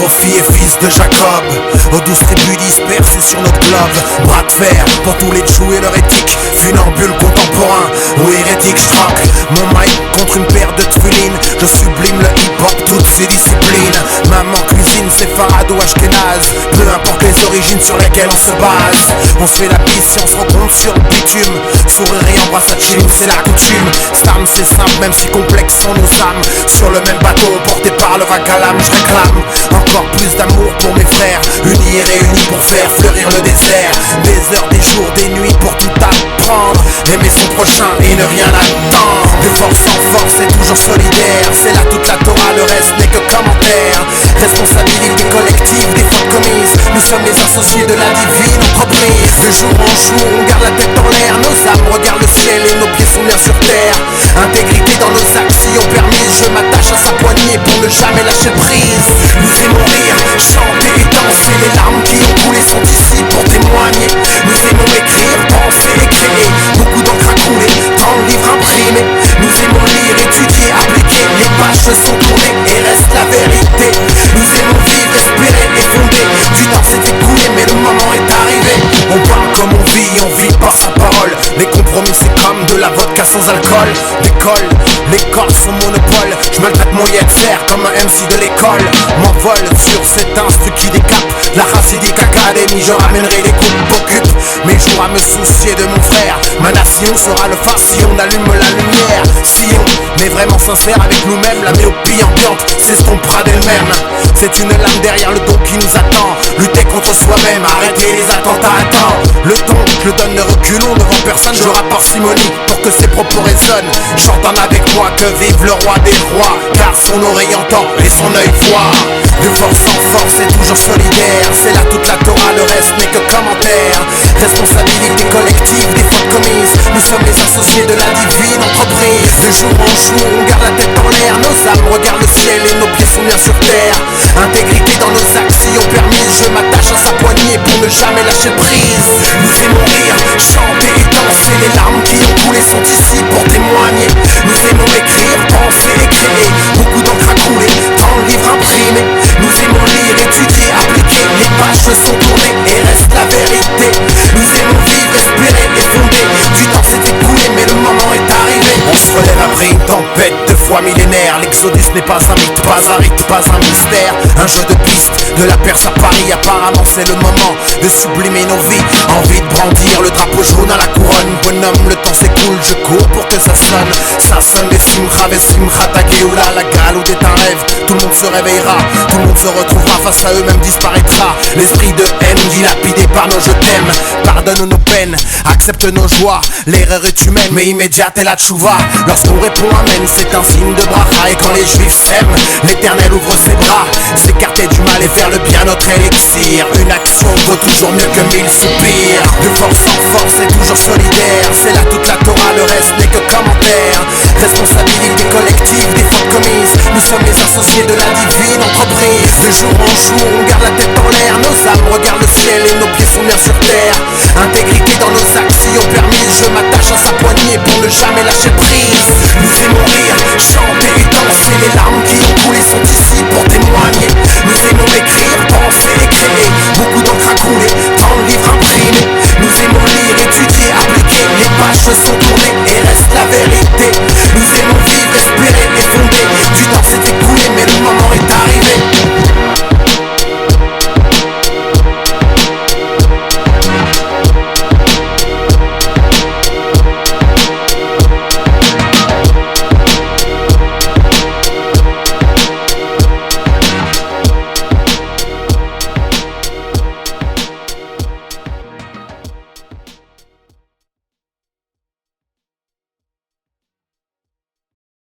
aux filles et fils de Jacob, aux 12 tribus dispersées sur notre globe. Bras de fer pour tous les tchous et leur éthique, funambule contemporain ou hérétique. J'troque mon mic contre une paire de tefilines, je sublime le hip-hop, toutes ses disciplines. Maman cuisine, c'est Farad ou Ashkenaz, peu importe les origines sur lesquelles on se base. On se fait la bise si on se rencontre sur le bitume, sourire et embrasse à chilling, c'est la coutume. Stam c'est simple même si complexe sont nos âmes, sur le même bateau porté par le Vakalam. Je réclame encore plus d'amour pour mes frères, unis et réunis pour faire fleurir le désert. Des heures, des jours, des nuits pour tout apprendre, aimer son prochain et ne rien attendre. De force en force et toujours solidaire, c'est là toute la Torah, le reste n'est que commentaire. Responsabilité collective des fautes commises, nous sommes les associés de la divine entreprise. De jour en jour on garde la tête en l'air, nos âmes regardent le ciel et nos pieds sont bien sur terre. Intégrité dans nos actions permises, je m'attache à sa poignée pour ne jamais lâcher prise. Nous aimons rire, chanter et danser, les larmes qui ont coulé sont ici pour témoigner. Nous aimons écrire, penser et créer, beaucoup d'encre à couler, tant de livres imprimés. Nous aimons lire, étudier, appliquer, les pages se sont tournées et reste la vérité. Nous aimons vivre, espérer et fonder, du temps s'est écoulé mais le moment est arrivé. On parle comme on vit par sa parole. Les compromis c'est comme de la vodka sans alcool. L'école son monopole, je maltraite mon YFR comme un MC de l'école. M'envole sur cet instru qui décape, la Hassidique Academy, je ramènerai les coups d'occupe. Mes jours à me soucier de mon frère, ma nation sera le phare si on allume la lumière. Si on est vraiment sincère avec nous-mêmes, la myopie ambiante s'estompera d'elle-même. C'est une lame derrière le dos qui nous attend, lutter contre soi-même, arrêter les attentats à temps. Le ton, je le donne, ne reculons devant personne, je rappe parcimonie pour que ses propos résonnent. J'entends avec moi que vive le roi des rois, car son oreille entend et son œil voit. De force en force et toujours solidaire, c'est là toute la Torah, le reste n'est que commentaire. Responsabilité collective des fautes commises, nous sommes les associés de la divine entreprise. De jour en jour on garde la tête en l'air, nos âmes regardent le ciel et nos pieds sont bien sur terre. Intégrité dans nos actions permises, je m'attache à sa poignée pour ne jamais lâcher prise. Nous aimons rire, chanter et danser, les larmes qui ont coulé sont ici pour témoigner. Nous aimons écrire, penser et créer, beaucoup d'encre à couler, tant de livres imprimés. Nous aimons lire, étudier, appliquer, les pages se sont tournées et reste la vérité. Nous aimons vivre, espérer et fonder, du temps s'est écoulé mais le moment est arrivé. On se relève après une tempête de foi millénaire, l'exodus n'est pas un mythe, pas un rite, pas un mystère. Un jeu de piste, de la Perse à Paris, apparemment c'est le moment de sublimer nos vies. Envie de brandir le drapeau jaune à la couronne, bonhomme le temps s'écoule, je cours pour que ça sonne. Ça sonne les simcha, ta geoula, la galoute est un rêve, tout le monde se réveillera, tout le monde se retrouvera, face à eux-mêmes disparaîtra. L'esprit de haine dilapidé par nos je t'aime, pardonne nos peines, accepte nos joies. L'erreur est humaine mais immédiate est la tchouva. Lorsqu'on répond amen c'est un signe de bracha, et quand les juifs s'aiment, l'éternel ouvre ses bras. S'écarter du mal et faire le bien notre élixir, une action vaut toujours mieux que 1000 soupirs. De force en force et toujours solidaire, c'est là toute la Torah, le reste n'est que commentaire. Responsabilité collective des fautes commises, nous sommes les associés de la divine entreprise. De jour en jour on garde la tête en l'air, nos âmes regardent le ciel et nos pieds sont bien sur terre. Intégrité dans nos actions permises, je m'attache à sa poignée pour ne jamais lâcher prise. Nous aimons rire, chanter et danser, les larmes qui ont coulé sont ici